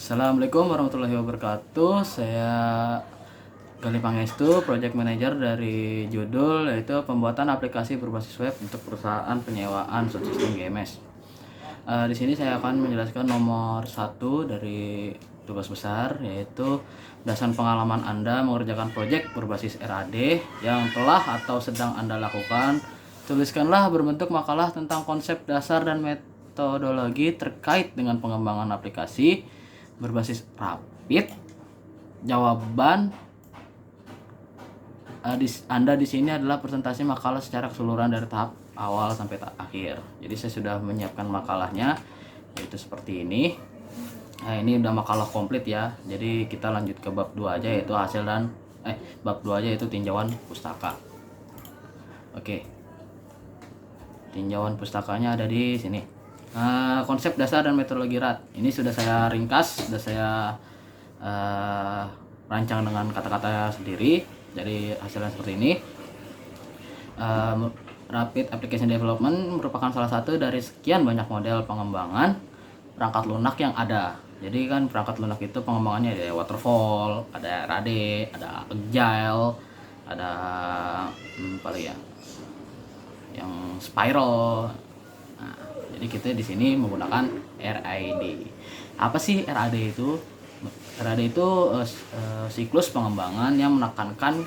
Assalamualaikum warahmatullahi wabarakatuh. Saya Gali Pangestu, Project Manager dari Judul, yaitu pembuatan aplikasi berbasis web untuk perusahaan penyewaan sound system GMS. Di sini saya akan menjelaskan nomor 1 dari tugas besar, yaitu berdasarkan pengalaman Anda mengerjakan proyek berbasis RAD yang telah atau sedang Anda lakukan. Tuliskanlah berbentuk makalah tentang konsep dasar dan metodologi terkait dengan pengembangan aplikasi berbasis Rapid. Jawaban Anda di sini adalah presentasi makalah secara keseluruhan dari tahap awal sampai akhir. Jadi saya sudah menyiapkan makalahnya, yaitu seperti ini. Nah, ini udah makalah komplit ya. Jadi kita lanjut ke bab 2 aja, yaitu hasil dan bab 2 aja, yaitu tinjauan pustaka. Oke. Tinjauan pustakanya ada di sini. Konsep dasar dan metodologi RAD ini sudah saya ringkas, sudah saya rancang dengan kata-kata sendiri. Jadi hasilnya seperti ini. Rapid Application Development merupakan salah satu dari sekian banyak model pengembangan perangkat lunak yang ada. Jadi kan perangkat lunak itu pengembangannya ada waterfall, ada RAD, ada agile, ada paling ya yang spiral. Nah, jadi kita di sini menggunakan RAD. Apa sih RAD itu? RAD itu siklus pengembangan yang menekankan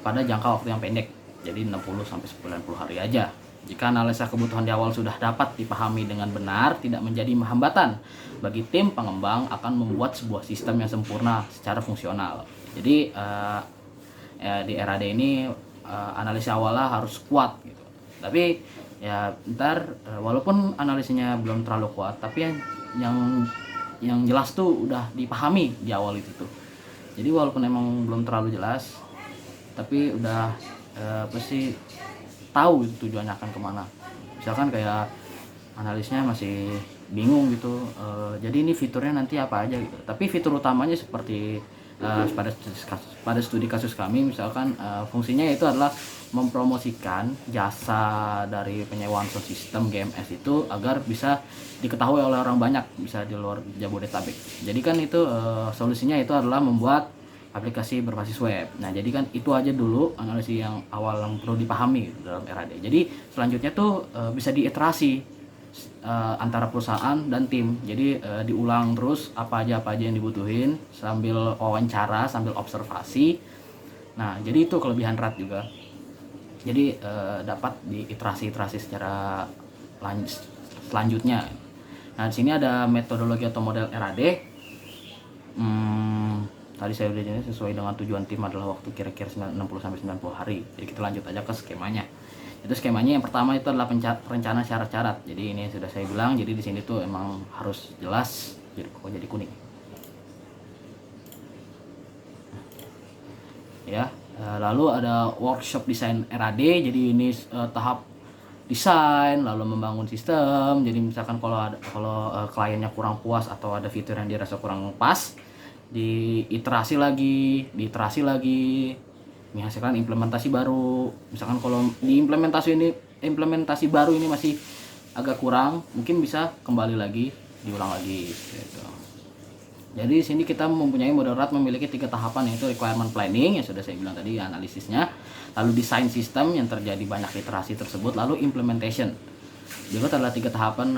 pada jangka waktu yang pendek. Jadi 60 sampai 90 hari aja. Jika analisa kebutuhan di awal sudah dapat dipahami dengan benar, tidak menjadi hambatan bagi tim pengembang akan membuat sebuah sistem yang sempurna secara fungsional. Jadi di RAD ini analisa awalnya harus kuat gitu. Tapi ya ntar walaupun analisanya belum terlalu kuat, tapi yang jelas tuh udah dipahami di awal itu tuh. Jadi walaupun emang belum terlalu jelas, tapi udah pasti tahu itu tujuannya akan kemana. Misalkan kayak analisnya masih bingung gitu, jadi ini fiturnya nanti apa aja gitu. Tapi fitur utamanya seperti pada studi kasus kami, misalkan fungsinya itu adalah mempromosikan jasa dari penyewaan sound system GMS itu agar bisa diketahui oleh orang banyak, bisa di luar Jabodetabek. Jadi kan itu solusinya itu adalah membuat aplikasi berbasis web. Nah, jadi kan itu aja dulu analisis yang awal yang perlu dipahami dalam RAD. Jadi selanjutnya tuh bisa diiterasi antara perusahaan dan tim. Jadi diulang terus apa aja yang dibutuhin sambil wawancara, sambil observasi. Nah, jadi itu kelebihan RAD juga. Jadi dapat diiterasi secara selanjutnya. Nah, di sini ada metodologi atau model RAD. Tadi saya udah jelas sesuai dengan tujuan tim adalah waktu kira-kira 60 sampai 90 hari. Jadi kita lanjut aja ke skemanya. Itu skemanya yang pertama itu adalah perencanaan syarat-syarat. Jadi ini sudah saya bilang, jadi di sini tuh emang harus jelas. Jadi kuning. Ya, lalu ada workshop desain RAD. Jadi ini tahap desain, lalu membangun sistem. Jadi misalkan kalau kliennya kurang puas atau ada fitur yang dirasa kurang pas, diiterasi lagi, menghasilkan implementasi baru. Misalkan kalau di implementasi baru ini masih agak kurang, mungkin bisa kembali lagi, diulang lagi gitu. Jadi di sini kita mempunyai model RAD memiliki 3 tahapan, yaitu requirement planning yang sudah saya bilang tadi, analisisnya, lalu design system yang terjadi banyak iterasi tersebut, lalu implementation. Berikut adalah 3 tahapan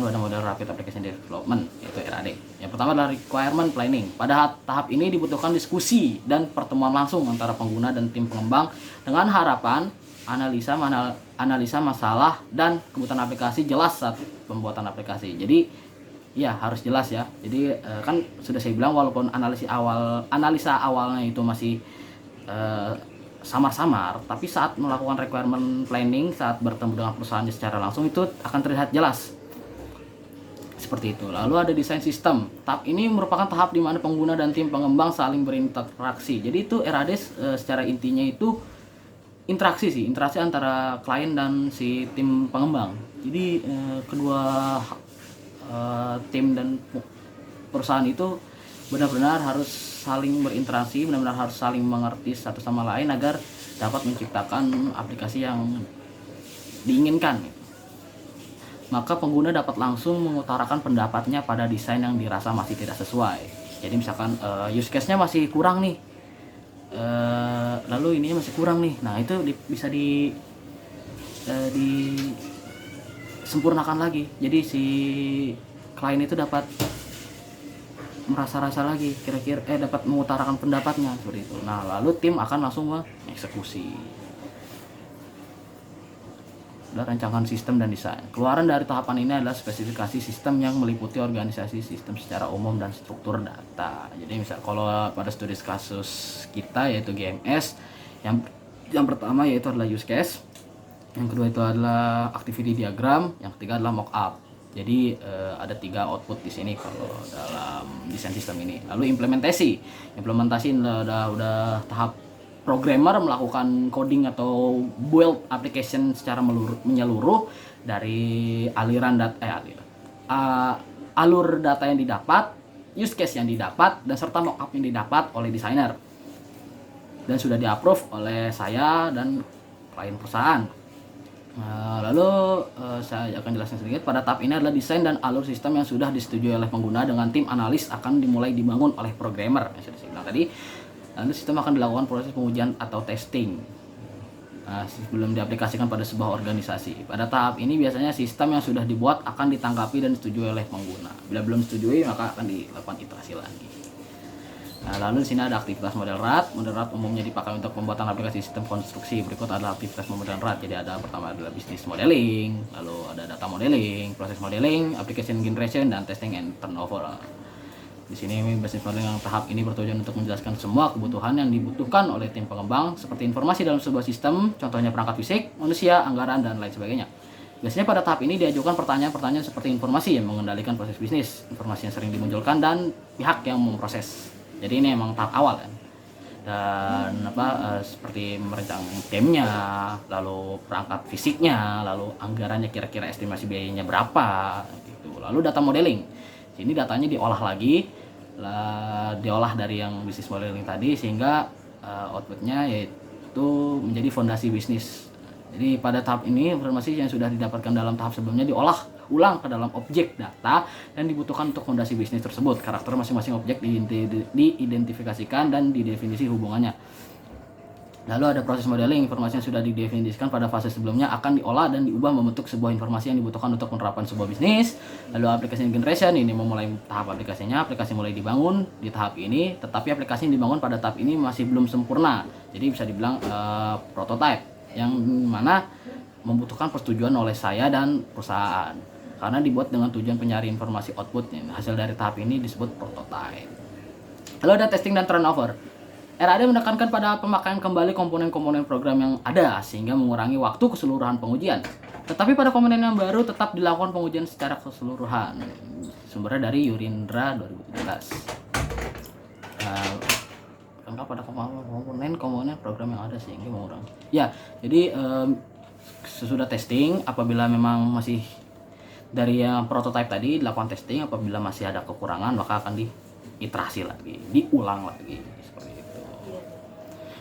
pada model Rapid Application Development, yaitu RAD. Yang pertama adalah requirement planning. Pada tahap ini dibutuhkan diskusi dan pertemuan langsung antara pengguna dan tim pengembang dengan harapan analisa masalah dan kebutuhan aplikasi jelas saat pembuatan aplikasi. Jadi ya harus jelas ya. Jadi kan sudah saya bilang walaupun analisa awalnya itu masih samar-samar, tapi saat melakukan requirement planning, saat bertemu dengan perusahaannya secara langsung, itu akan terlihat jelas. Seperti itu. Lalu ada desain sistem. Tahap ini merupakan tahap di mana pengguna dan tim pengembang saling berinteraksi. Jadi itu RAD secara intinya itu interaksi antara klien dan si tim pengembang. Jadi kedua tim dan perusahaan itu benar-benar harus saling berinteraksi, benar-benar harus saling mengerti satu sama lain agar dapat menciptakan aplikasi yang diinginkan. maka pengguna dapat langsung mengutarakan pendapatnya pada desain yang dirasa masih tidak sesuai. Jadi misalkan use case-nya masih kurang nih, lalu ininya masih kurang nih, nah itu bisa disempurnakan lagi. Jadi si klien itu dapat merasa-rasa lagi, kira-kira dapat mengutarakan pendapatnya seperti itu. Nah lalu tim akan langsung mengeksekusi. Rancangan sistem dan desain. Keluaran dari tahapan ini adalah spesifikasi sistem yang meliputi organisasi sistem secara umum dan struktur data. Jadi misal kalau pada studi kasus kita yaitu GMS, yang pertama yaitu adalah use case, yang kedua itu adalah activity diagram, yang ketiga adalah mockup. Jadi ada 3 output di sini kalau dalam desain sistem ini. Lalu implementasi udah tahap programmer melakukan coding atau build application secara menyeluruh dari alur data yang didapat, use case yang didapat, dan serta mockup yang didapat oleh desainer, dan sudah di-approve oleh saya dan klien perusahaan. Lalu saya akan jelaskan sedikit. Pada tahap ini adalah desain dan alur sistem yang sudah disetujui oleh pengguna dengan tim analis akan dimulai dibangun oleh programmer yang sudah saya bilang tadi. Lalu sistem akan dilakukan proses pengujian atau testing sebelum diaplikasikan pada sebuah organisasi. Pada tahap ini biasanya sistem yang sudah dibuat akan ditanggapi dan disetujui oleh pengguna. Bila belum disetujui maka akan dilakukan iterasi lagi. Nah, lalu di sini ada aktivitas model RAD. Model RAD umumnya dipakai untuk pembuatan aplikasi sistem konstruksi. Berikut adalah aktivitas model RAD. Jadi ada pertama adalah business modeling, lalu ada data modeling, proses modeling, application generation, dan testing and turnover. Di sini business modeling yang tahap ini bertujuan untuk menjelaskan semua kebutuhan yang dibutuhkan oleh tim pengembang seperti informasi dalam sebuah sistem, contohnya perangkat fisik, manusia, anggaran, dan lain sebagainya. Biasanya pada tahap ini diajukan pertanyaan-pertanyaan seperti informasi yang mengendalikan proses bisnis, informasi yang sering dimunculkan, dan pihak yang memproses. Jadi ini emang tahap awal kan. Dan seperti merancang timnya, lalu perangkat fisiknya, lalu anggarannya kira-kira estimasi biayanya berapa gitu. Lalu data modeling. Sini datanya diolah lagi, diolah dari yang bisnis modeling tadi sehingga outputnya yaitu menjadi fondasi bisnis. Jadi pada tahap ini informasi yang sudah didapatkan dalam tahap sebelumnya diolah ulang ke dalam objek data dan dibutuhkan untuk fondasi bisnis tersebut. Karakter masing-masing objek diidentifikasikan dan didefinisi hubungannya. Lalu ada proses modeling. Informasi yang sudah didefinisikan pada fase sebelumnya akan diolah dan diubah membentuk sebuah informasi yang dibutuhkan untuk penerapan sebuah bisnis. Lalu application generation, ini memulai tahap aplikasinya. Aplikasi mulai dibangun di tahap ini, tetapi aplikasi yang dibangun pada tahap ini masih belum sempurna. Jadi bisa dibilang prototype, yang mana membutuhkan persetujuan oleh saya dan perusahaan. Karena dibuat dengan tujuan pencari informasi outputnya. Hasil dari tahap ini disebut prototype. Lalu ada testing dan turnover. RAD menekankan pada pemakaian kembali komponen-komponen program yang ada sehingga mengurangi waktu keseluruhan pengujian. Tetapi pada komponen yang baru tetap dilakukan pengujian secara keseluruhan. Sumbernya dari Yurindra 2017. Lengkap pada komponen program yang ada sehingga mengurangi. Ya, jadi sesudah testing, apabila memang masih dari yang prototype tadi dilakukan testing, apabila masih ada kekurangan maka akan diiterasi lagi, diulang lagi.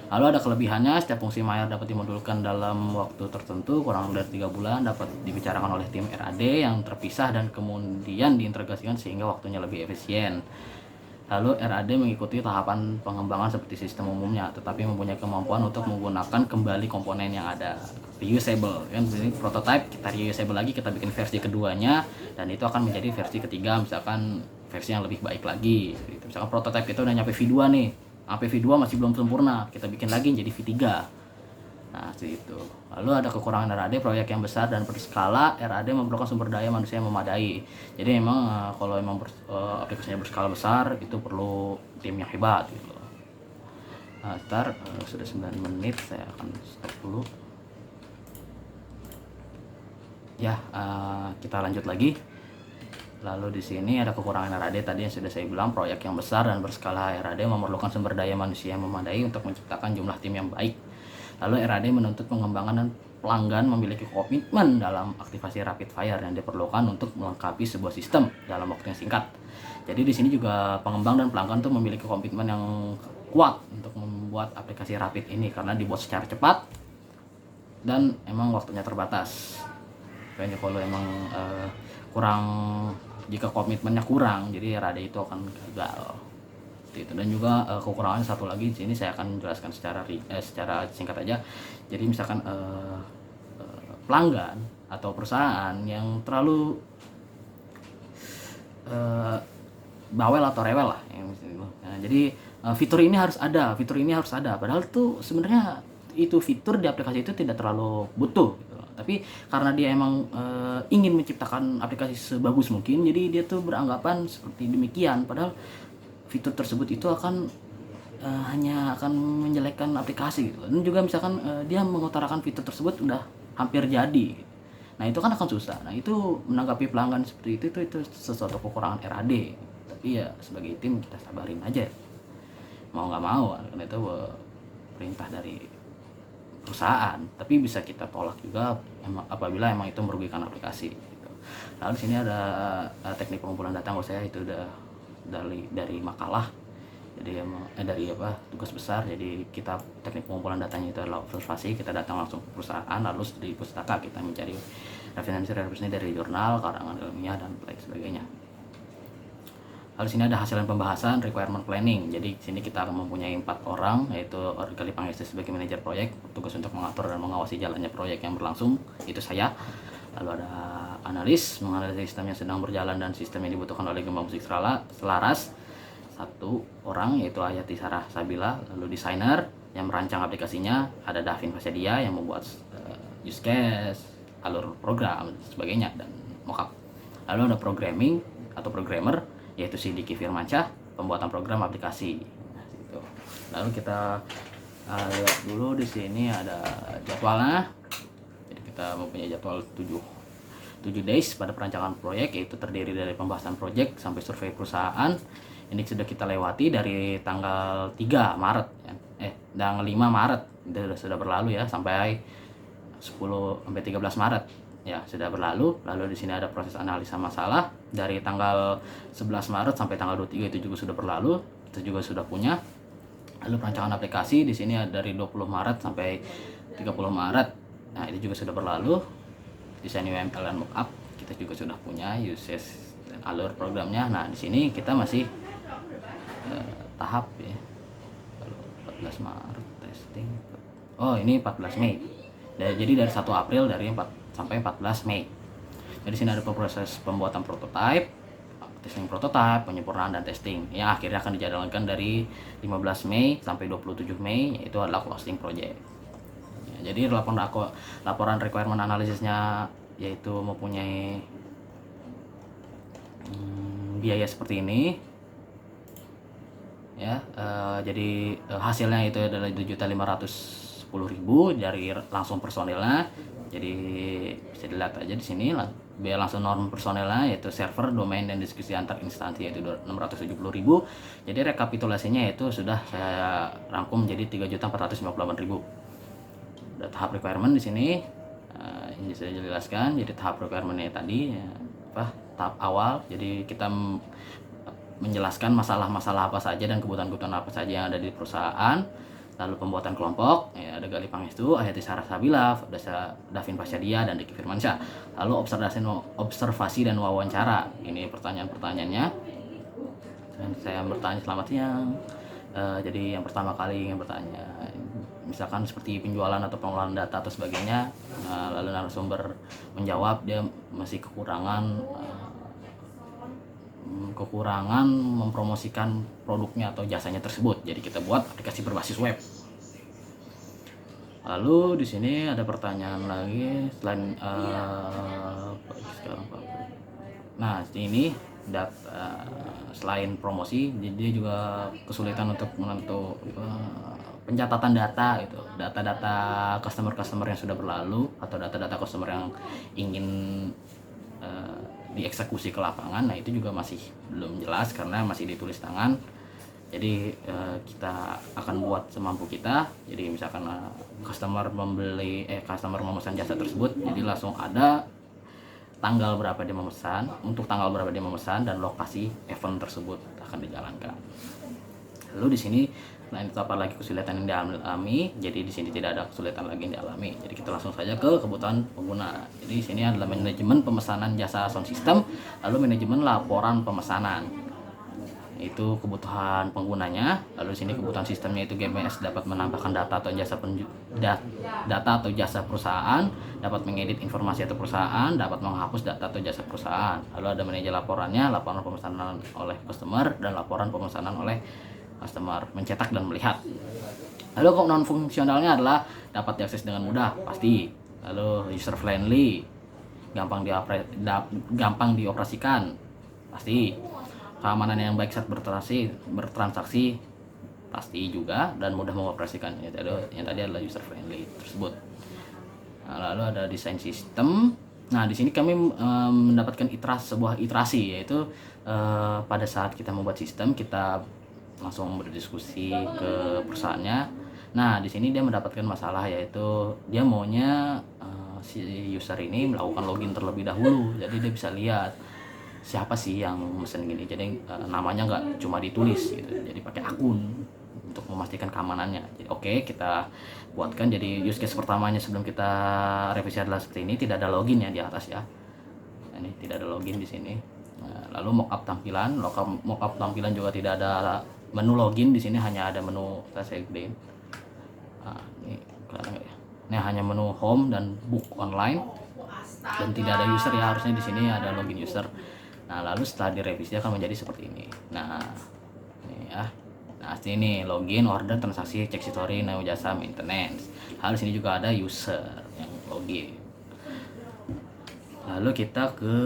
Lalu ada kelebihannya, setiap fungsi mayor dapat dimodulkan dalam waktu tertentu, kurang dari 3 bulan, dapat dibicarakan oleh tim RAD yang terpisah dan kemudian diintegrasikan sehingga waktunya lebih efisien. Lalu RAD mengikuti tahapan pengembangan seperti sistem umumnya, tetapi mempunyai kemampuan untuk menggunakan kembali komponen yang ada. Reusable, kan? Jadi prototype kita reusable lagi, kita bikin versi keduanya, dan itu akan menjadi versi ketiga, misalkan versi yang lebih baik lagi. Misalkan prototype kita udah nyampe V2 nih. Sampai V2 masih belum sempurna, kita bikin lagi jadi V3. Nah, seperti itu. Lalu ada kekurangan RAD, proyek yang besar dan berskala, RAD memerlukan sumber daya manusia yang memadai. Jadi memang kalau memang aplikasinya berskala besar, itu perlu tim yang hebat gitu. Nah, sudah 9 menit, saya akan stop dulu. Ya, kita lanjut lagi. Lalu di sini ada kekurangan RAD tadi yang sudah saya bilang, proyek yang besar dan berskala RAD memerlukan sumber daya manusia yang memadai untuk menciptakan jumlah tim yang baik. Lalu RAD menuntut pengembangan dan pelanggan memiliki komitmen dalam aktivasi rapid fire yang diperlukan untuk melengkapi sebuah sistem dalam waktu yang singkat. Jadi di sini juga pengembang dan pelanggan tuh memiliki komitmen yang kuat untuk membuat aplikasi rapid ini karena dibuat secara cepat dan emang waktunya terbatas. Kayaknya kalau emang kurang, jika komitmennya kurang, jadi RAD itu akan gagal. Itu. Dan juga kekurangan satu lagi di sini saya akan jelaskan secara singkat aja. Jadi misalkan pelanggan atau perusahaan yang terlalu bawel atau rewel lah nah, jadi fitur ini harus ada, padahal tuh sebenarnya itu fitur di aplikasi itu tidak terlalu butuh gitu. Tapi karena dia emang ingin menciptakan aplikasi sebagus mungkin, jadi dia tuh beranggapan seperti demikian, padahal fitur tersebut itu akan hanya akan menjelekkan aplikasi gitu. Dan juga misalkan dia mengutarakan fitur tersebut udah hampir jadi, nah itu kan akan susah. Nah itu menanggapi pelanggan seperti itu sesuatu kekurangan RAD. Tapi ya sebagai tim kita sabarin aja, mau nggak mau karena itu perintah dari perusahaan. Tapi bisa kita tolak juga apabila emang itu merugikan aplikasi gitu. Lalu di sini ada teknik pengumpulan data, nggak saya itu udah dari makalah. Jadi dari tugas besar. Jadi kita teknik pengumpulan datanya itu adalah observasi. Kita datang langsung ke perusahaan, lalu di pustaka kita mencari referensi dari jurnal, karangan ilmiah dan lain sebagainya. Lalu sini ada hasil pembahasan requirement planning. Jadi sini kita akan mempunyai 4 orang, yaitu Orgali Pangestu sebagai manajer proyek, tugas untuk mengatur dan mengawasi jalannya proyek yang berlangsung, itu saya. Lalu ada analis, menganalisis sistem yang sedang berjalan dan sistem yang dibutuhkan oleh gembang musik selaras, 1 orang yaitu Hayati Sarah Sabila. Lalu desainer yang merancang aplikasinya, ada Davin Fasadia yang membuat use case, alur program dan sebagainya, dan mockup. Lalu ada programming atau programmer, yaitu si Diki Firmansyah, pembuatan program aplikasi. Nah, gitu. Lalu kita lihat dulu di sini ada jadwalnya. Jadi kita mempunyai jadwal 7 days pada perancangan proyek, yaitu terdiri dari pembahasan proyek sampai survei perusahaan. Ini sudah kita lewati dari tanggal 3 Maret tanggal 5 Maret itu sudah berlalu ya, sampai 13 Maret ya sudah berlalu. Lalu di sini ada proses analisa masalah dari tanggal 11 Maret sampai tanggal 23, itu juga sudah berlalu, itu juga sudah punya. Lalu perancangan aplikasi di sini ada dari 20 Maret sampai 30 Maret. Nah, itu juga sudah berlalu. Desain UML dan mockup kita juga sudah punya, uses dan alur programnya. Nah, di sini kita masih tahap ya. Lalu 14 Maret testing. Oh, ini 14 Mei. Jadi dari 1 April sampai 14 Mei. Jadi sini ada proses pembuatan prototipe, testing prototipe, penyempurnaan dan testing. Yang akhirnya akan dijalankan dari 15 Mei sampai 27 Mei, yaitu adalah closing project. Ya, jadi laporan requirement analisisnya yaitu mempunyai biaya seperti ini. Ya, jadi hasilnya itu adalah 7.510.000 dari langsung personilnya. Jadi bisa dilihat aja di sini lah, biaya langsung norm personelnya yaitu server, domain dan diskusi antar instansi yaitu 670.000. Jadi rekapitulasinya itu sudah saya rangkum menjadi 3.458.000. Ada tahap requirement di sini, ini saya jelaskan. Jadi tahap requirementnya tadi tahap awal. Jadi kita menjelaskan masalah-masalah apa saja dan kebutuhan-kebutuhan apa saja yang ada di perusahaan. Lalu pembuatan kelompok, ya ada Gali Pangestu, Hayati Sarah Sabila, ada Davin Fasadia dan Diki Firmansyah. Lalu observasi dan wawancara. Ini pertanyaan-pertanyaannya. Dan saya bertanya selamat siang. Jadi yang pertama kali ingin bertanya, misalkan seperti penjualan atau pengelolaan data atau sebagainya. Lalu narasumber menjawab dia masih kekurangan mempromosikan produknya atau jasanya tersebut. Jadi kita buat aplikasi berbasis web. Lalu di sini ada pertanyaan lagi selain nah ini selain promosi, dia juga kesulitan untuk pencatatan data gitu, data-data customer yang sudah berlalu atau data-data customer yang ingin dieksekusi ke lapangan. Nah, itu juga masih belum jelas karena masih ditulis tangan. Jadi kita akan buat semampu kita. Jadi misalkan customer memesan jasa tersebut, jadi langsung ada tanggal berapa dia memesan, untuk tanggal berapa dia memesan, dan lokasi event tersebut akan dijalankan. Lalu di sini Nah, itu apalagi kesulitan yang dialami. Jadi di sini tidak ada kesulitan lagi yang dialami. Jadi kita langsung saja ke kebutuhan pengguna. Jadi di sini adalah manajemen pemesanan jasa sound system, lalu manajemen laporan pemesanan. Itu kebutuhan penggunanya. Lalu di sini kebutuhan sistemnya itu GMS dapat menambahkan data atau jasa perusahaan, dapat mengedit informasi atau perusahaan, dapat menghapus data atau jasa perusahaan. Lalu ada manajer laporannya, laporan pemesanan oleh customer dan laporan pemesanan oleh customer, mencetak dan melihat. Lalu kok non fungsionalnya adalah dapat diakses dengan mudah, pasti. Lalu user friendly, gampang dioperasikan, pasti. Keamanan yang baik saat bertransaksi pasti juga, dan mudah mengoperasikan. Yang tadi adalah user friendly tersebut. Nah, lalu ada desain sistem. Nah, di sini kami mendapatkan sebuah iterasi, yaitu pada saat kita membuat sistem, kita langsung berdiskusi ke perusahaannya. Nah, di sini dia mendapatkan masalah, yaitu dia maunya si user ini melakukan login terlebih dahulu. Jadi dia bisa lihat siapa sih yang mesen gini. Jadi namanya nggak cuma ditulis gitu. Jadi pakai akun untuk memastikan keamanannya. Jadi oke, kita buatkan. Jadi use case pertamanya sebelum kita revisi adalah seperti ini, tidak ada login ya di atas ya. Ini tidak ada login di sini. Nah, lalu mockup tampilan juga tidak ada menu login di sini, hanya ada menu saya gedein. Nah, ini kelihatan nggak ya? Ini hanya menu home dan book online, dan tidak ada user ya, harusnya di sini ada login user. Nah, lalu setelah direvisi akan menjadi seperti ini. Nah, ini ya. Nah, sini login, order, transaksi, cek history, neo jasa, maintenance. Lalu sini juga ada user yang login. Lalu kita ke,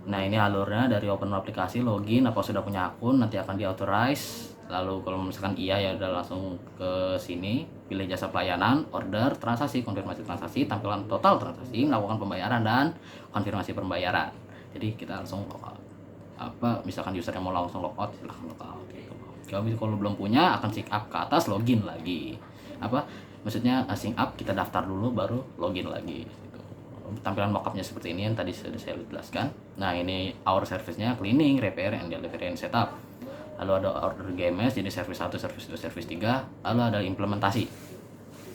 nah ini alurnya dari open aplikasi, login, apa sudah punya akun, nanti akan di authorize. Lalu kalau misalkan iya, ya udah langsung ke sini, pilih jasa pelayanan, order, transaksi, konfirmasi transaksi, tampilan total transaksi, melakukan pembayaran dan konfirmasi pembayaran. Jadi kita langsung misalkan user yang mau langsung logout, silahkan logout gitu. Kalau belum punya, akan sync up ke atas, login lagi. Maksudnya sync up, kita daftar dulu baru login lagi gitu. Tampilan mockupnya seperti ini yang tadi sudah saya jelaskan. Nah, ini our service-nya cleaning, repair, and delivery and setup. Lalu ada order GMS, jadi service 1, service 2, service 3. Lalu ada implementasi,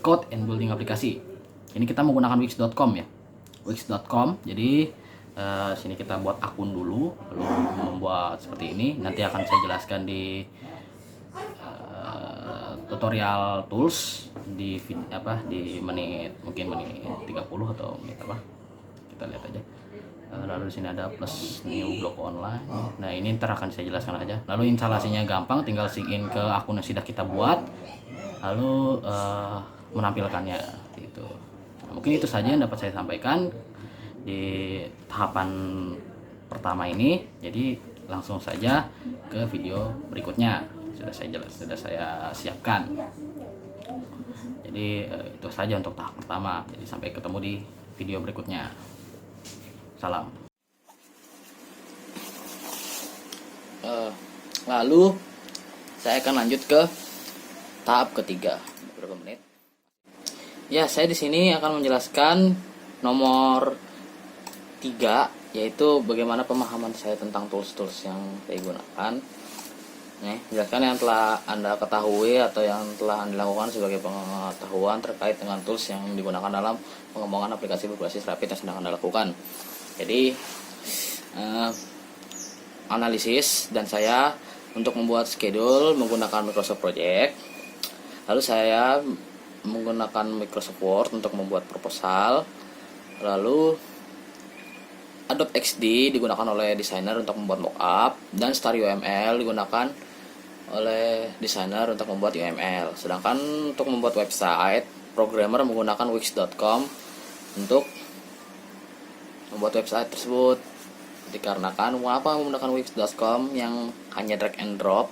code and building aplikasi. Ini kita menggunakan wix.com ya. Wix.com. Jadi sini kita buat akun dulu, lalu membuat seperti ini. Nanti akan saya jelaskan di tutorial tools di menit 30 atau menit apa. Kita lihat aja. Lalu di sini ada plus new blog online. Nah, ini ntar akan saya jelaskan aja. Lalu instalasinya gampang, tinggal sign in ke akun yang sudah kita buat, lalu menampilkannya gitu. Nah, mungkin itu saja yang dapat saya sampaikan di tahapan pertama ini. Jadi langsung saja ke video berikutnya, sudah saya siapkan. Jadi itu saja untuk tahap pertama. Jadi sampai ketemu di video berikutnya. Salam. Lalu saya akan lanjut ke tahap ketiga. Berapa menit? Ya, saya di sini akan menjelaskan nomor 3, yaitu bagaimana pemahaman saya tentang tools-tools yang saya gunakan. Jelaskan yang telah Anda ketahui atau yang telah Anda lakukan sebagai pengetahuan terkait dengan tools yang digunakan dalam pengembangan aplikasi berbasis Rapid yang sedang Anda lakukan. Jadi analisis dan saya untuk membuat schedule menggunakan Microsoft Project. Lalu saya menggunakan Microsoft Word untuk membuat proposal. Lalu Adobe XD digunakan oleh desainer untuk membuat mockup, dan Star UML digunakan oleh desainer untuk membuat UML. Sedangkan untuk membuat website, programmer menggunakan wix.com untuk membuat website tersebut. Dikarenakan mengapa menggunakan wix.com yang hanya drag and drop?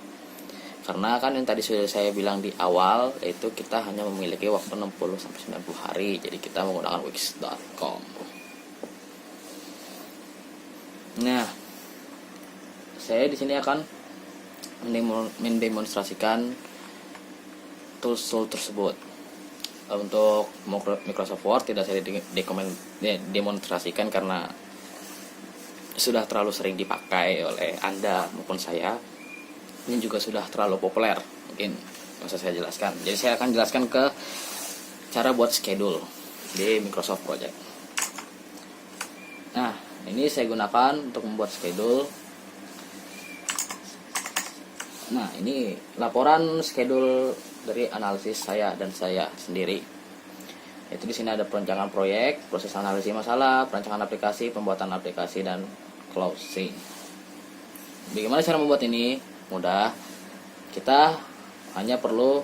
Karena kan yang tadi sudah saya bilang di awal, yaitu kita hanya memiliki waktu 60-90 hari. Jadi kita menggunakan wix.com. Nah, saya di sini akan mendemonstrasikan tools tersebut. Untuk Microsoft Word tidak saya demonstrasikan karena sudah terlalu sering dipakai oleh Anda maupun saya. Ini juga sudah terlalu populer in. Masa saya jelaskan. Jadi saya akan jelaskan ke cara buat schedule di Microsoft Project. Nah, ini saya gunakan untuk membuat schedule. Nah, ini laporan schedule dari analisis saya dan saya sendiri. Itu di sini ada perencanaan proyek, proses analisis masalah, perancangan aplikasi, pembuatan aplikasi, dan closing. Bagaimana cara membuat ini? Mudah. Kita hanya perlu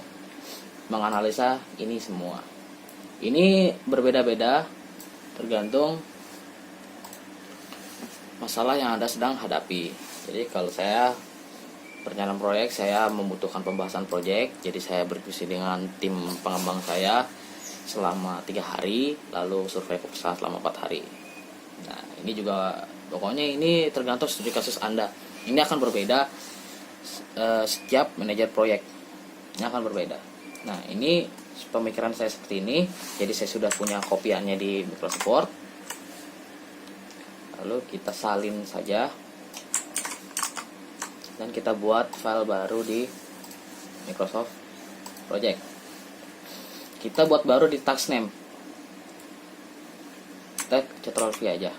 menganalisa ini semua. Ini berbeda-beda tergantung masalah yang Anda sedang hadapi. Jadi kalau saya perencanaan proyek, saya membutuhkan pembahasan proyek, jadi saya berdiskusi dengan tim pengembang saya selama 3 hari, lalu survei proposal selama 4 hari. Nah, ini juga pokoknya ini tergantung studi kasus Anda. Ini akan berbeda setiap manajer proyek. Ini akan berbeda. Nah, ini pemikiran saya seperti ini. Jadi saya sudah punya kopiannya di Microsoft Word. Lalu kita salin saja. Dan kita buat file baru di Microsoft Project. Kita buat baru di task name. Kita Ctrl V aja.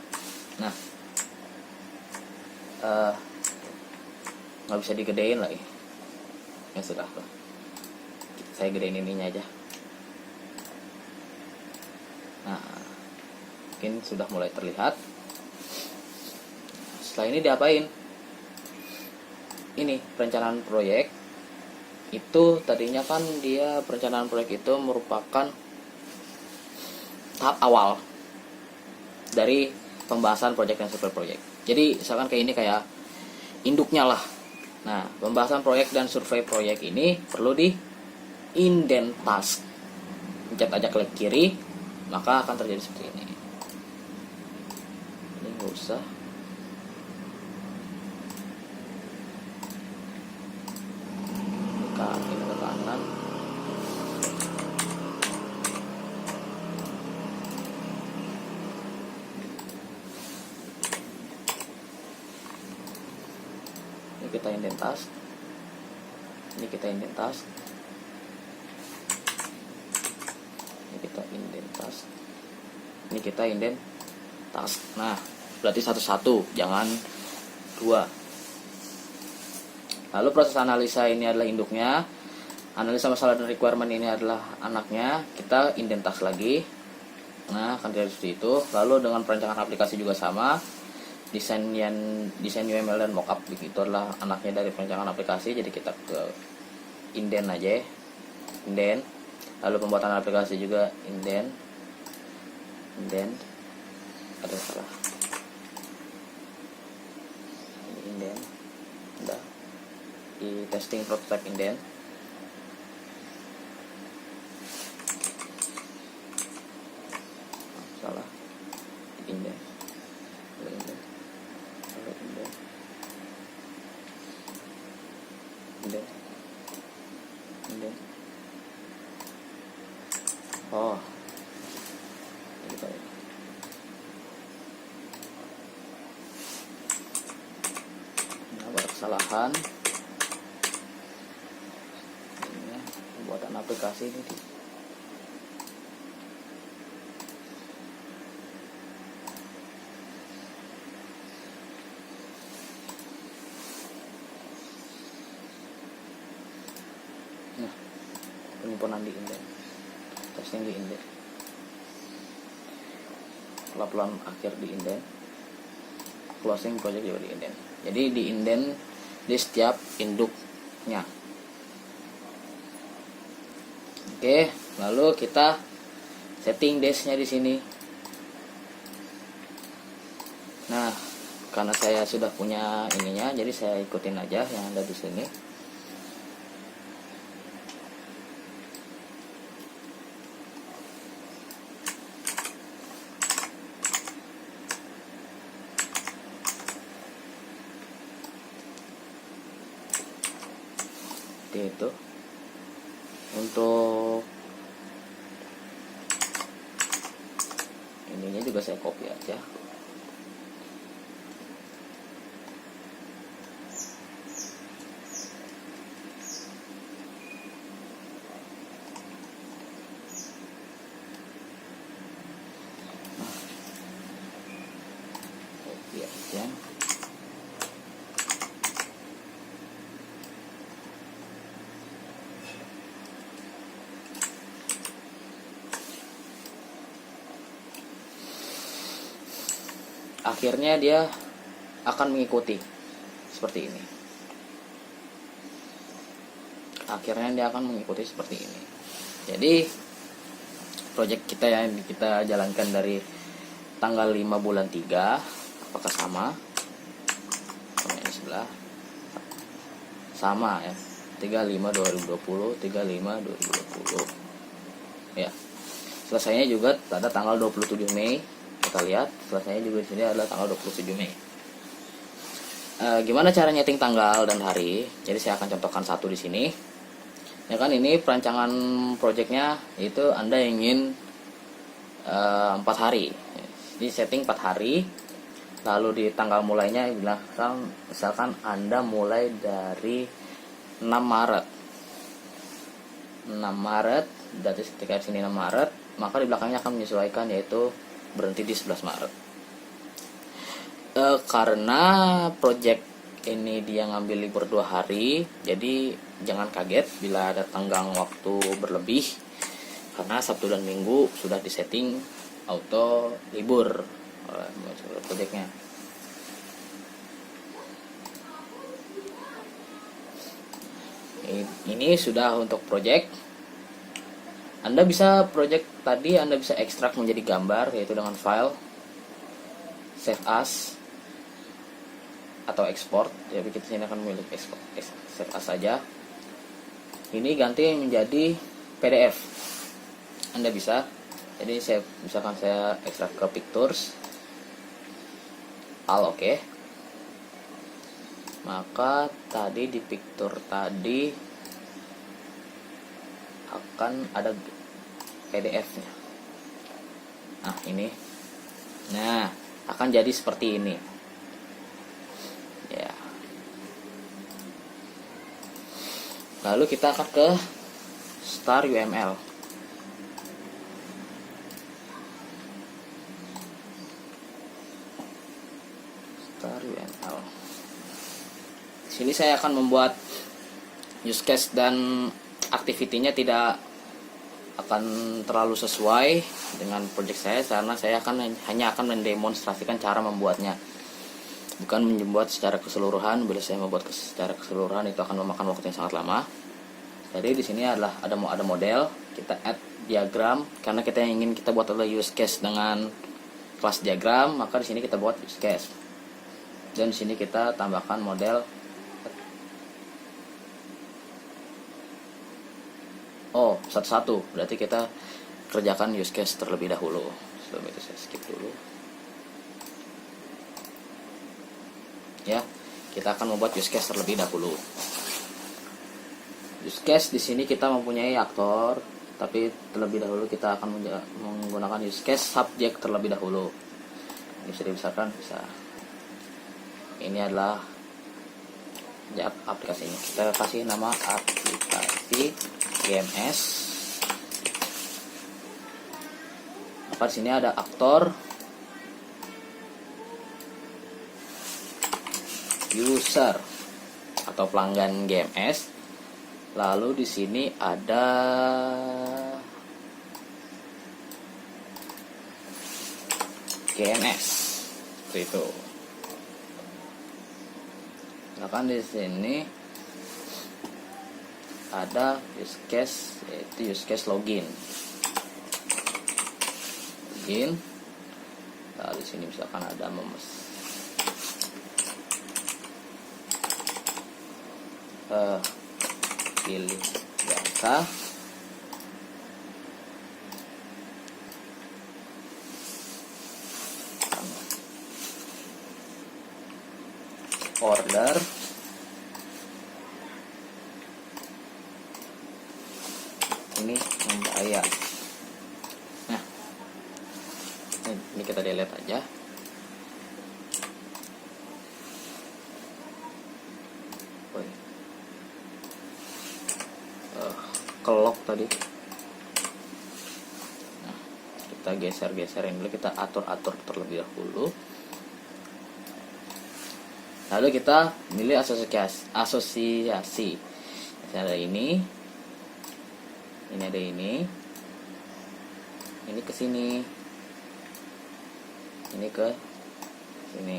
Nah, nggak bisa digedein lagi. Ya sudah lah. Saya gedein ininya aja. Nah, mungkin sudah mulai terlihat. Setelah ini diapain? Ini perencanaan proyek. Itu tadinya kan dia perencanaan proyek itu merupakan tahap awal dari pembahasan proyek dan survei proyek. Jadi misalkan kayak ini kayak induknya lah. Nah, pembahasan proyek dan survei proyek ini perlu di indent task. Pencet aja klik kiri, maka akan terjadi seperti ini. Ini nggak usah. Ini ke kanan. Ini kita indent task. Ini kita indent task. Ini kita indent task. Ini kita indent task. Nah, berarti satu-satu, jangan dua. Lalu proses analisa ini adalah induknya. Analisa masalah dan requirement ini adalah anaknya. Kita indent task lagi. Nah, akan terjadi seperti itu. Lalu dengan perancangan aplikasi juga sama. Desain UML dan mockup begitu adalah anaknya dari perancangan aplikasi. Jadi kita ke indent aja. Indent. Lalu pembuatan aplikasi juga indent. Ada salah. Ini indent. Udah. Di testing prototype indent. Salah. Indent. Oh, kita ada kesalahan. Ini pembuatan aplikasi ini. Nah, penyimpanan di indent. Testing di indent, pelaporan akhir di indent, closing project juga di indent. Jadi di indent di setiap induknya. Oke, lalu kita setting dash-nya di sini. Nah, karena saya sudah punya ininya, jadi saya ikutin aja yang ada di sini. Itu untuk ininya juga saya copy aja. akhirnya dia akan mengikuti seperti ini. Akhirnya dia akan mengikuti seperti ini. Jadi project kita yang kita jalankan dari tanggal 5 bulan 3, apakah sama? Ini sebelah sama ya, 35/2020, 35/2020 ya. Selesainya juga pada tanggal 27 Mei. Kita lihat selesainya juga di sini adalah tanggal 27 Mei. Gimana cara nyeting tanggal dan hari? Jadi saya akan contohkan satu di sini. Ya kan, ini perancangan projectnya itu Anda ingin 4 hari. Jadi setting 4 hari. Lalu di tanggal mulainya misalkan Anda mulai dari 6 Maret. 6 Maret, berarti ketika di sini 6 Maret, maka di belakangnya akan menyesuaikan, yaitu berhenti di 11 Maret. Karena project ini dia ngambil libur 2 hari, jadi jangan kaget bila ada tenggang waktu berlebih, karena Sabtu dan Minggu sudah disetting auto libur oleh projectnya. Ini sudah untuk project. Anda bisa project tadi Anda bisa ekstrak menjadi gambar, yaitu dengan file save as atau export. Jadi kita sini akan memilih export, save as saja. Ini ganti menjadi PDF. Anda bisa. Jadi misalkan saya ekstrak ke pictures, oke. Maka tadi di picture tadi akan ada PDF-nya. Nah, ini. Nah, akan jadi seperti ini. Ya. Lalu kita akan ke Star UML. Star UML. Sini saya akan membuat use case dan activity-nya tidak akan terlalu sesuai dengan project saya, karena saya hanya akan mendemonstrasikan cara membuatnya, bukan membuat secara keseluruhan. Bila saya membuat secara keseluruhan itu akan memakan waktu yang sangat lama. Jadi di sini adalah ada model, kita add diagram, karena kita ingin kita buat adalah use case dengan kelas diagram, maka di sini kita buat use case. Dan di sini kita tambahkan model. Oh, satu-satu. Berarti kita kerjakan use case terlebih dahulu. Sebelum itu saya skip dulu. Ya, kita akan membuat use case terlebih dahulu. Use case di sini kita mempunyai aktor, tapi terlebih dahulu kita akan menggunakan use case subject terlebih dahulu. Ini bisa dibesarkan, bisa. Ini adalah aplikasinya. Kita kasih nama aplikasi GMS. Maka di sini ada aktor, user atau pelanggan GMS. Lalu di sini ada GMS, seperti itu. Misalkan di sini ada use case, yaitu use case login. Lalu di sini misalkan ada pilih biasa. Order. Ini membayar. Nah, ini kita delete aja. Kelok tadi. Nah, kita geser-geserin dulu, kita atur-atur terlebih dahulu. Lalu kita pilih asosiasi. Ada ini ada ini ke sini, ini ke Ini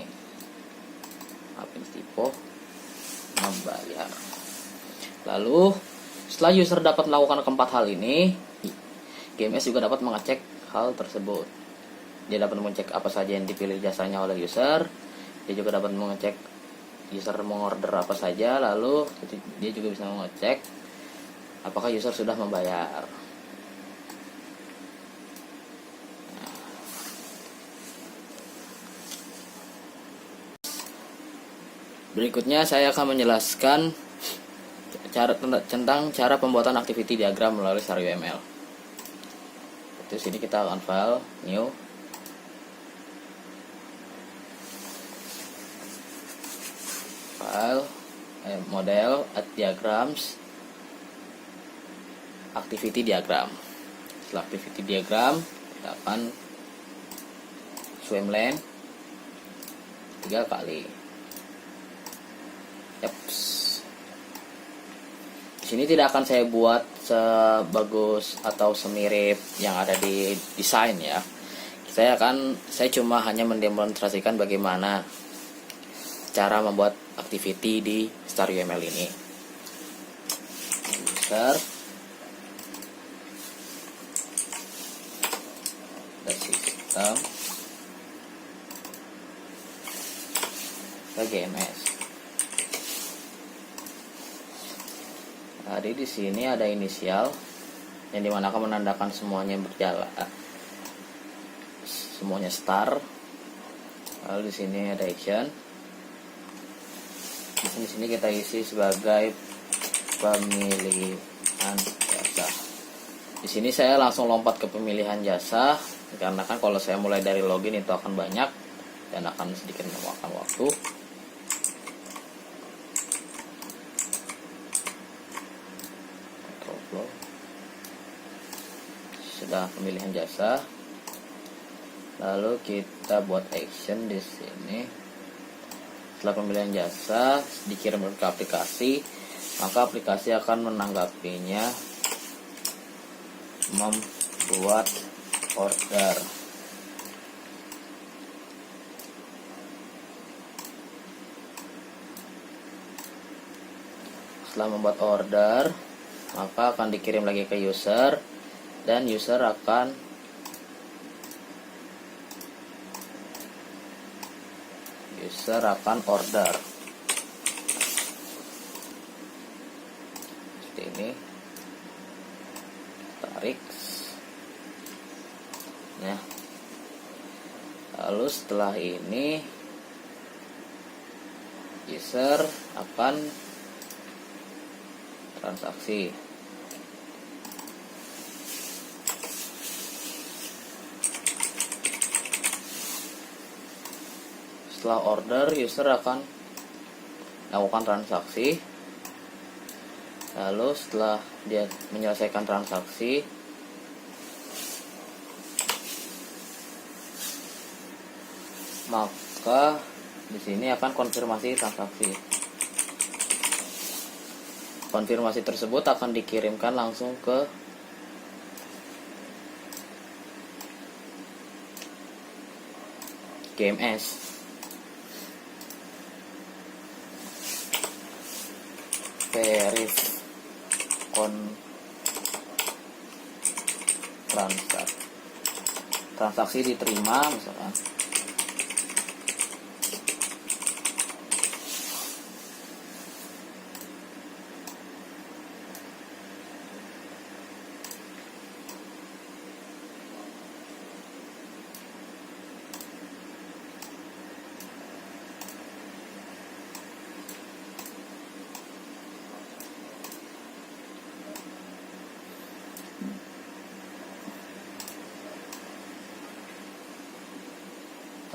hapus typo membayar. Lalu setelah user dapat melakukan keempat hal ini, GMS juga dapat mengecek hal tersebut. Dia dapat mengecek apa saja yang dipilih jasanya oleh user. Dia juga dapat mengecek user mengorder apa saja. Lalu dia juga bisa mengecek apakah user sudah membayar. Berikutnya saya akan menjelaskan tentang cara pembuatan activity diagram melalui Star UML. Di sini kita akan file new, file model at diagrams, activity diagram. Setelah activity diagram, kita akan swim lane 3 kali. Yaps. Di sini tidak akan saya buat sebagus atau semirip yang ada di desain ya. Saya cuma hanya mendemonstrasikan bagaimana cara membuat activity di Star UML ini. User system GMS. Jadi di sini ada inisial yang dimana akan menandakan semuanya berjalan, semuanya star. Lalu di sini ada action. Di sini kita isi sebagai pemilihan jasa. Di sini saya langsung lompat ke pemilihan jasa karena kan kalau saya mulai dari login itu akan banyak dan akan sedikit memakan waktu. Sudah pemilihan jasa, lalu kita buat action di sini. Setelah pemilihan jasa dikirim ke aplikasi, maka aplikasi akan menanggapinya membuat order. Setelah membuat order, maka akan dikirim lagi ke user. Dan user akan order seperti ini, tarik ya. Lalu setelah ini user akan transaksi. Setelah order, user akan melakukan transaksi. Lalu setelah dia menyelesaikan transaksi, maka di sini akan konfirmasi transaksi. Konfirmasi tersebut akan dikirimkan langsung ke GMS. Verif transaksi diterima misalkan.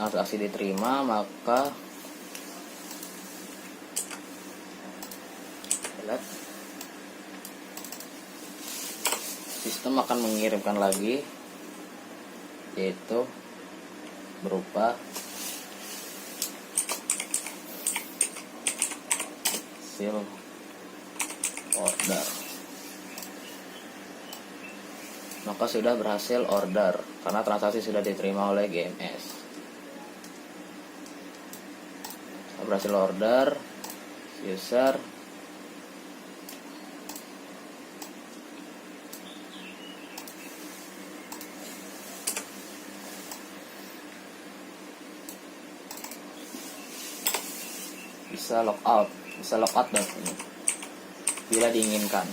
Transaksi diterima, maka sistem akan mengirimkan lagi, yaitu berupa hasil order. Maka sudah berhasil order karena transaksi sudah diterima oleh GMS. berhasil order, user, bisa logout dan ini bila diinginkan.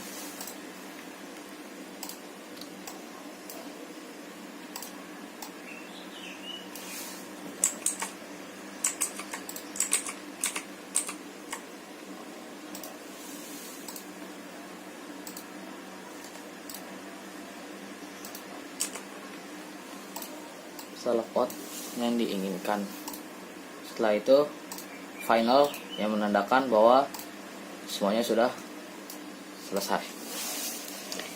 Bisa logout yang diinginkan. Setelah itu final yang menandakan bahwa semuanya sudah selesai.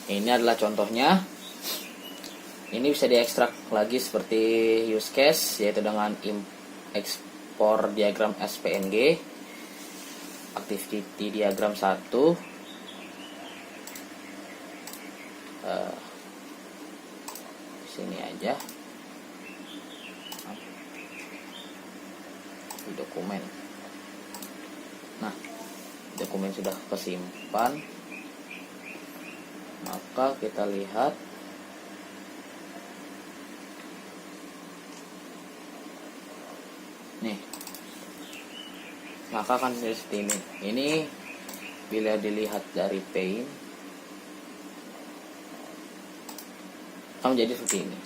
Ini adalah contohnya. Ini bisa diekstrak lagi seperti use case, yaitu dengan ekspor diagram SPNG, activity diagram 1, sini aja di dokumen. Nah, dokumen sudah kesimpan, maka kita lihat nih, maka akan seperti ini. Ini bila dilihat dari pane akan menjadi seperti ini.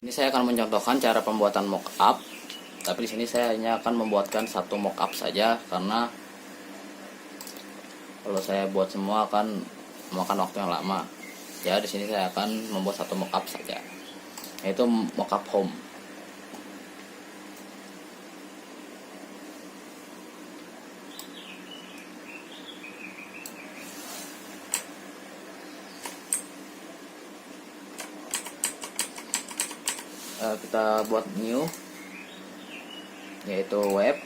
Ini saya akan mencontohkan cara pembuatan mockup. Tapi di sini saya hanya akan membuatkan satu mockup saja, karena kalau saya buat semua akan memakan waktu yang lama. Ya, di sini saya akan membuat satu mockup saja, yaitu mockup home. Kita buat new, yaitu web.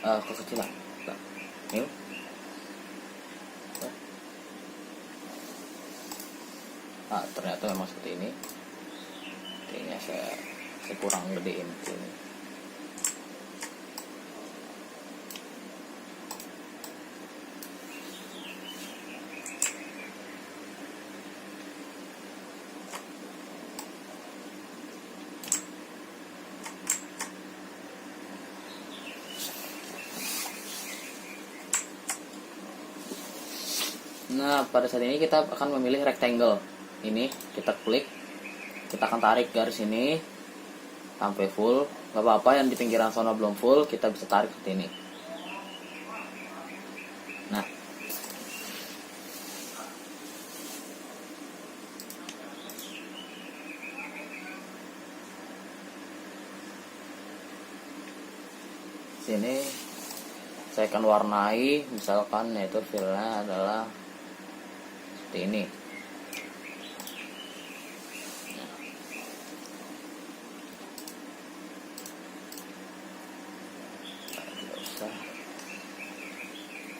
Kekecilan new. Ternyata memang seperti ini. Kayaknya saya kurang gedein ini. Nah, pada saat ini kita akan memilih rectangle. Ini kita klik, kita akan tarik garis ini sampai full. Gak apa-apa yang di pinggiran sana belum full, kita bisa tarik seperti ini. Nah, sini saya akan warnai, misalkan yaitu fillnya adalah seperti ini.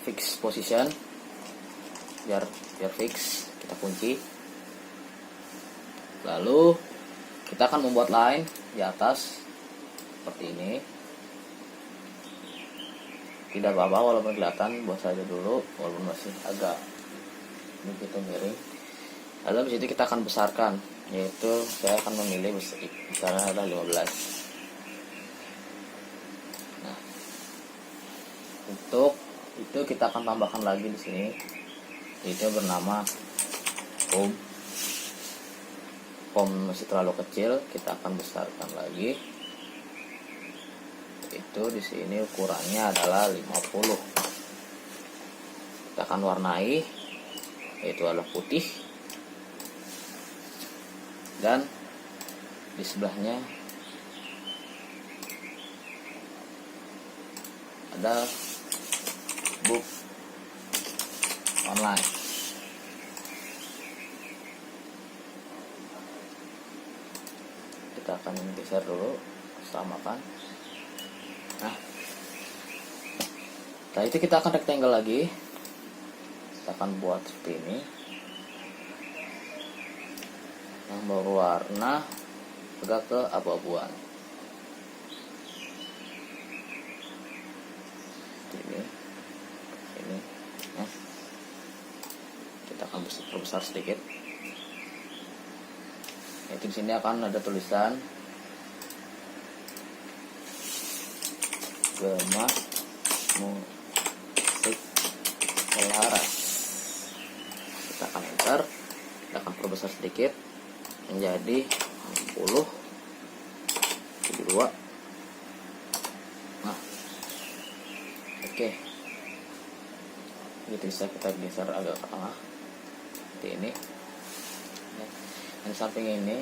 Fix position, biar fix, kita kunci. Lalu kita akan membuat line di atas seperti ini. Tidak apa-apa walaupun kelihatan, buat saja dulu walaupun masih agak begitu miring. Lalu di situ kita akan besarkan, yaitu saya akan memilih besarnya adalah 15. Nah, untuk itu kita akan tambahkan lagi di sini, itu bernama home. Home masih terlalu kecil, kita akan besarkan lagi. Itu di sini ukurannya adalah 50. Kita akan warnai, yaitu adalah putih, dan di sebelahnya ada book online. Kita akan geser dulu, samakan. Nah, setelah itu kita akan rectangle lagi. Kita akan buat seperti ini. berwarna agak ke abu-abuan. Ini ya. Kita akan perbesar sedikit. Itu di sini akan ada tulisan Gema Musik Selaras. Kita akan enter, kita akan perbesar sedikit menjadi 60 72. Nah, oke. Ini bisa kita geser agak ke tengah seperti ini. Yang samping ini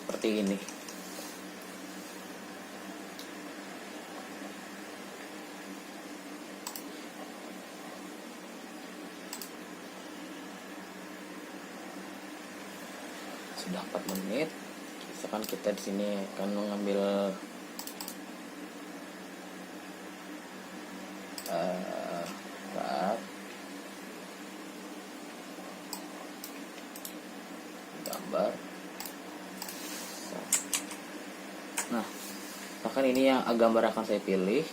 seperti ini. Sudah 4 menit. Misalkan kita di sini akan mengambil gambar. Nah, bahkan ini yang gambar akan saya pilih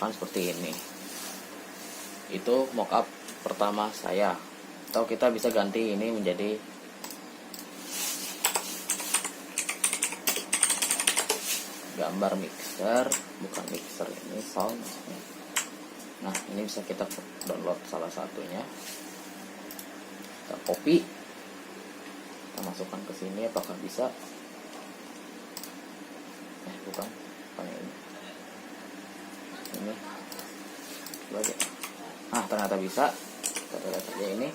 kan seperti ini. Itu mockup pertama saya. Atau kita bisa ganti ini menjadi gambar mixer, bukan mixer, ini sound. Nah, ini bisa kita download salah satunya. Kita copy, kita masukkan ke sini. Apakah bisa? Bukan ini. Ini coba aja. Nah, ternyata bisa. Kita lihat saja ini.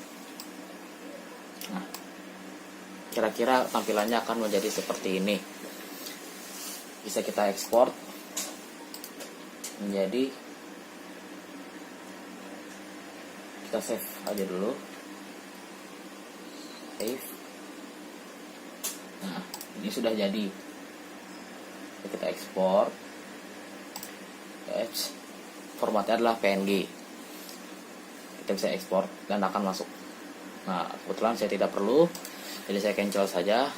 Nah, kira-kira tampilannya akan menjadi seperti ini. Bisa kita ekspor menjadi, kita save aja dulu. Save. Nah, ini sudah jadi. Kita ekspor. Formatnya adalah PNG. Kita bisa ekspor dan akan masuk. Nah, kebetulan saya tidak perlu, jadi saya cancel saja.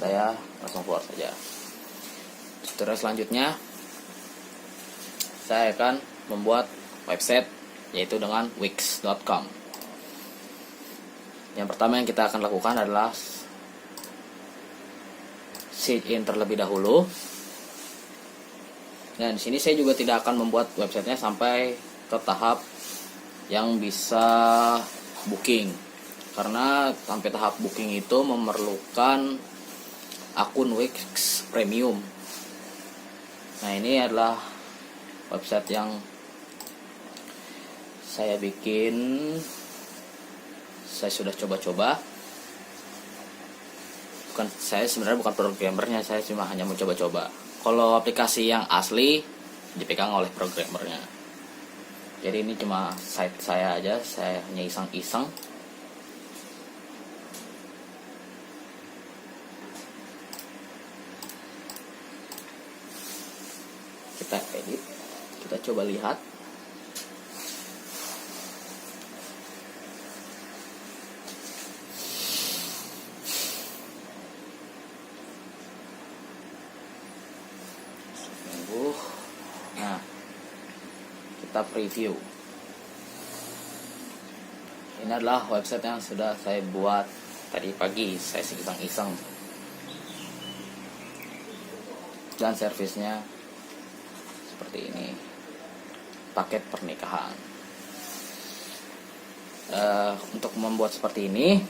Saya langsung keluar saja. Tutorial selanjutnya, saya akan membuat website, yaitu dengan wix.com. Yang pertama yang kita akan lakukan adalah sign in terlebih dahulu. Dan di sini saya juga tidak akan membuat websitenya sampai ke tahap yang bisa booking, karena sampai tahap booking itu memerlukan akun Wix Premium. Nah, ini adalah website yang saya bikin. Saya sudah coba-coba. Saya sebenarnya bukan programmernya, saya cuma hanya mau coba-coba. Kalau aplikasi yang asli dipegang oleh programmernya. Jadi ini cuma site saya aja, saya hanya iseng-iseng. Kita edit, kita coba lihat. Nah, kita preview. Ini adalah website yang sudah saya buat tadi pagi. Saya iseng-iseng. Dan servisnya seperti ini. Paket pernikahan. Untuk membuat seperti ini,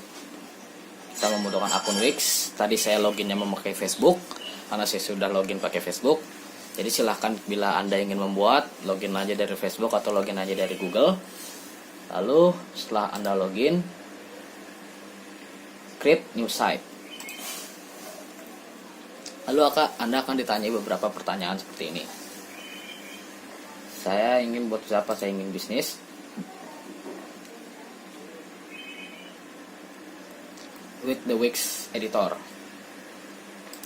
saya membutuhkan akun Wix. Tadi saya loginnya memakai Facebook, karena saya sudah login pakai Facebook. Jadi silahkan bila Anda ingin membuat, login aja dari Facebook atau login aja dari Google. Lalu setelah Anda login, create new site. Lalu Anda akan ditanyai beberapa pertanyaan seperti ini. Saya ingin buat usaha apa? Saya ingin bisnis. With the Wix editor.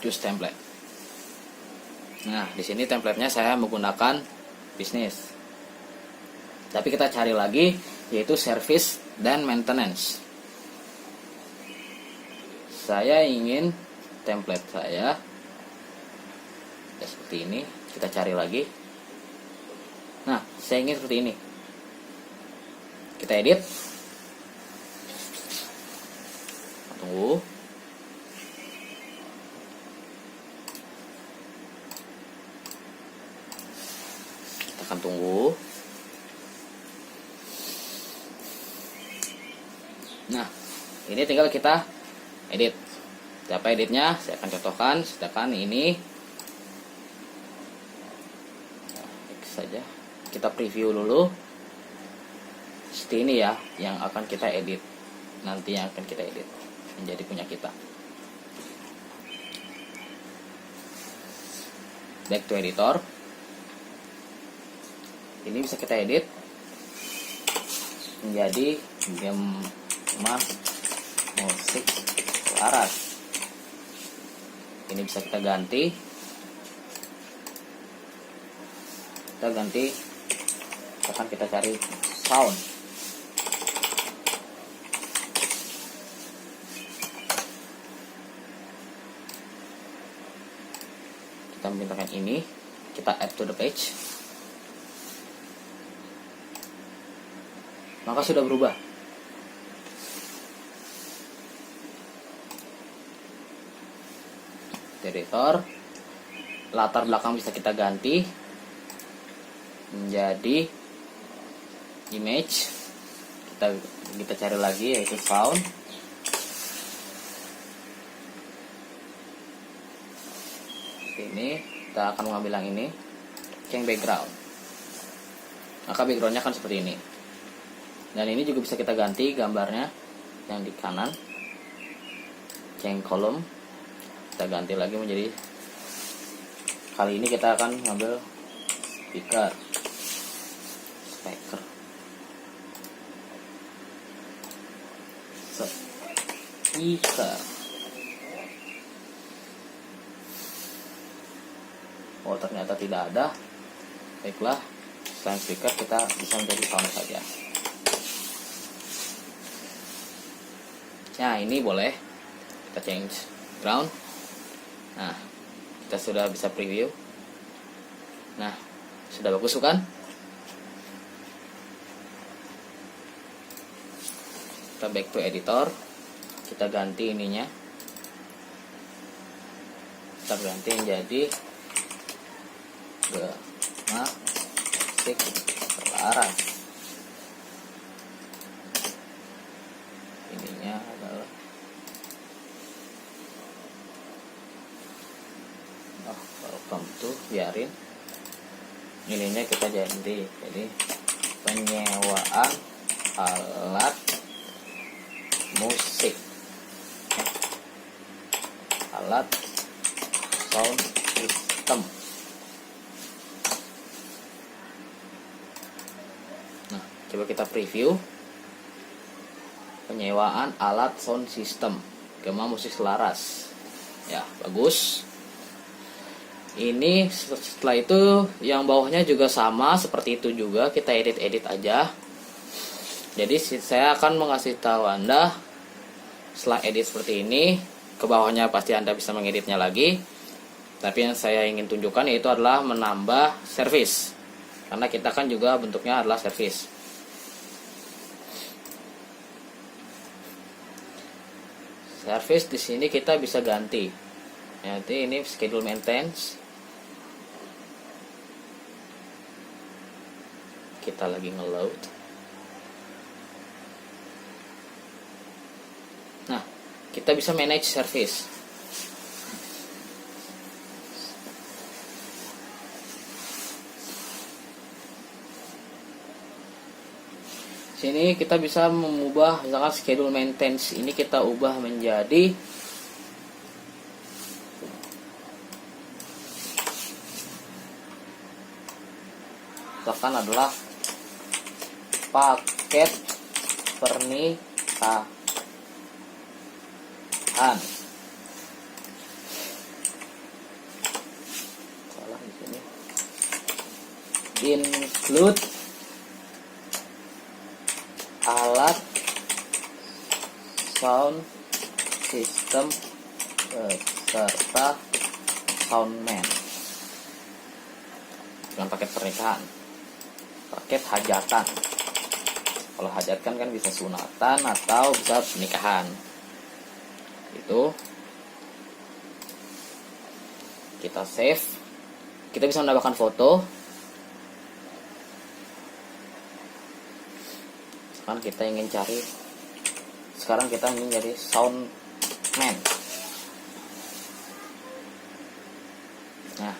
Choose template. Nah, di sini templatenya saya menggunakan bisnis. Tapi kita cari lagi, yaitu service dan maintenance. Saya ingin template saya ya seperti ini. Kita cari lagi. Nah, saya ingin seperti ini. Kita edit. Tunggu. Kita akan tunggu. Nah, ini tinggal kita edit. Siapa editnya? Saya akan contohkan. Sedangkan ini saja. Kita preview dulu. Seperti ini ya, yang akan kita edit. Nanti yang akan kita edit menjadi punya kita. Back to editor. Ini bisa kita edit menjadi game musik selaras. Ini bisa kita ganti. Kita ganti, akan kita cari sound. Kita mintakan ini, kita add to the page. Maka sudah berubah. Editor, latar belakang bisa kita ganti menjadi image. Kita cari lagi, yaitu sound. Ini kita akan mengambil yang ini, change background. Maka backgroundnya akan seperti ini. Dan ini juga bisa kita ganti gambarnya yang di kanan, change column. Kita ganti lagi menjadi, kali ini kita akan mengambil speaker. Oh, ternyata tidak ada. Baiklah, selain speaker kita bisa menjadi sound saja. Nah, ini boleh kita change ground. Nah, kita sudah bisa preview. Nah, sudah bagus bukan? Kita back to editor. Kita ganti ininya. Kita ganti menjadi musik selaras. Ininya adalah welcome to, biarin. Ininya kita ganti jadi penyewaan alat musik, alat sound system. Nah, coba kita preview. Penyewaan alat sound system, gema musik selaras. Ya, bagus. Ini setelah itu yang bawahnya juga sama seperti itu juga, kita edit aja. Jadi saya akan mengasih tahu Anda setelah edit seperti ini, ke bawahnya pasti Anda bisa mengeditnya lagi. Tapi yang saya ingin tunjukkan yaitu adalah menambah service, karena kita kan juga bentuknya adalah service. Service di sini kita bisa ganti. Nanti ini schedule maintenance. Kita lagi ngeload. Nah, kita bisa manage service. Sini kita bisa mengubah, misalkan schedule maintenance ini kita ubah menjadi misalkan adalah paket pernikahan. Salah di sini. Include alat sound system serta soundman. Dengan paket pernikahan, paket hajatan. Kalau hajatan kan bisa sunatan atau bisa pernikahan. Itu kita save. Kita bisa menambahkan foto. Sekarang kita ingin cari. Sekarang kita ingin jadi soundman. Nah,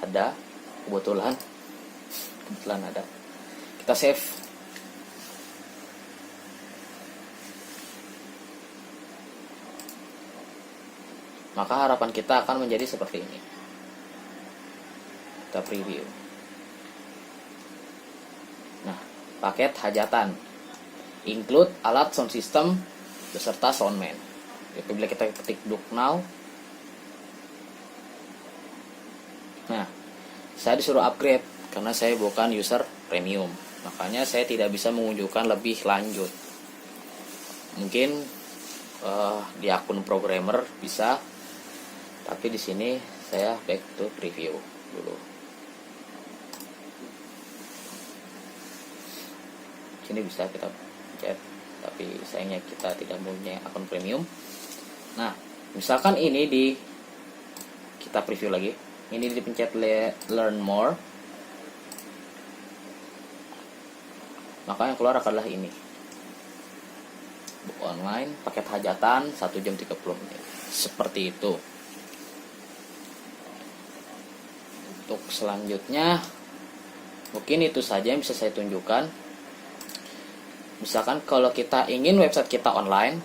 ada kebetulan ada. Kita save. Maka harapan kita akan menjadi seperti ini. Kita preview. Nah, paket hajatan include alat sound system beserta soundman. Bila kita ketik book now. Nah, saya disuruh upgrade karena saya bukan user premium. Makanya saya tidak bisa menunjukkan lebih lanjut. Mungkin di akun programmer bisa, tapi di sini saya back to preview dulu. Sini bisa kita chat, tapi sayangnya kita tidak punya akun premium. Nah, misalkan ini kita preview lagi. Ini dipencet learn more. Maka yang keluar adalah ini. Book online, paket hajatan 1 jam 30 menit. Seperti itu. Untuk selanjutnya, mungkin itu saja yang bisa saya tunjukkan. Misalkan kalau kita ingin website kita online,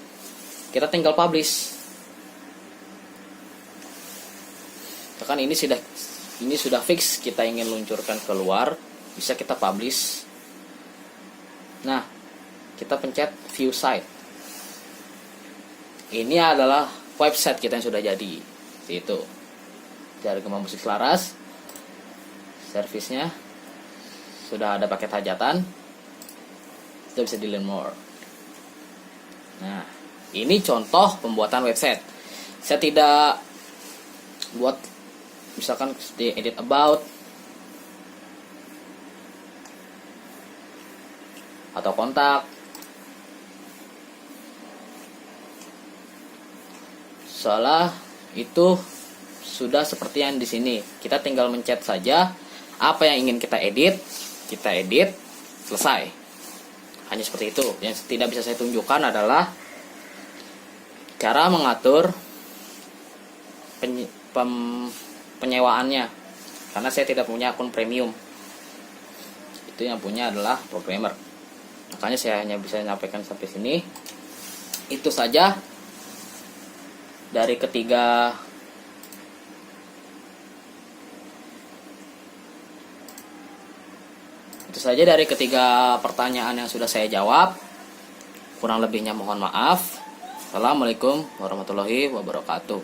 kita tinggal publish. Misalkan ini sudah fix, kita ingin luncurkan keluar, bisa kita publish. Nah, kita pencet view site. Ini adalah website kita yang sudah jadi. Itu. Dari Gema Musik Selaras. Servisnya sudah ada paket hajatan. Kita bisa di learn more. Nah, ini contoh pembuatan website. Saya tidak buat misalkan di edit about atau kontak. Soalnya itu sudah seperti yang di sini. Kita tinggal mencet saja apa yang ingin kita edit, selesai. Hanya seperti itu. Yang tidak bisa saya tunjukkan adalah cara mengatur penyewaannya, karena saya tidak punya akun premium. Itu yang punya adalah programmer. Makanya saya hanya bisa menyampaikan sampai sini. Itu saja dari ketiga pertanyaan yang sudah saya jawab. Kurang lebihnya mohon maaf. Assalamualaikum warahmatullahi wabarakatuh.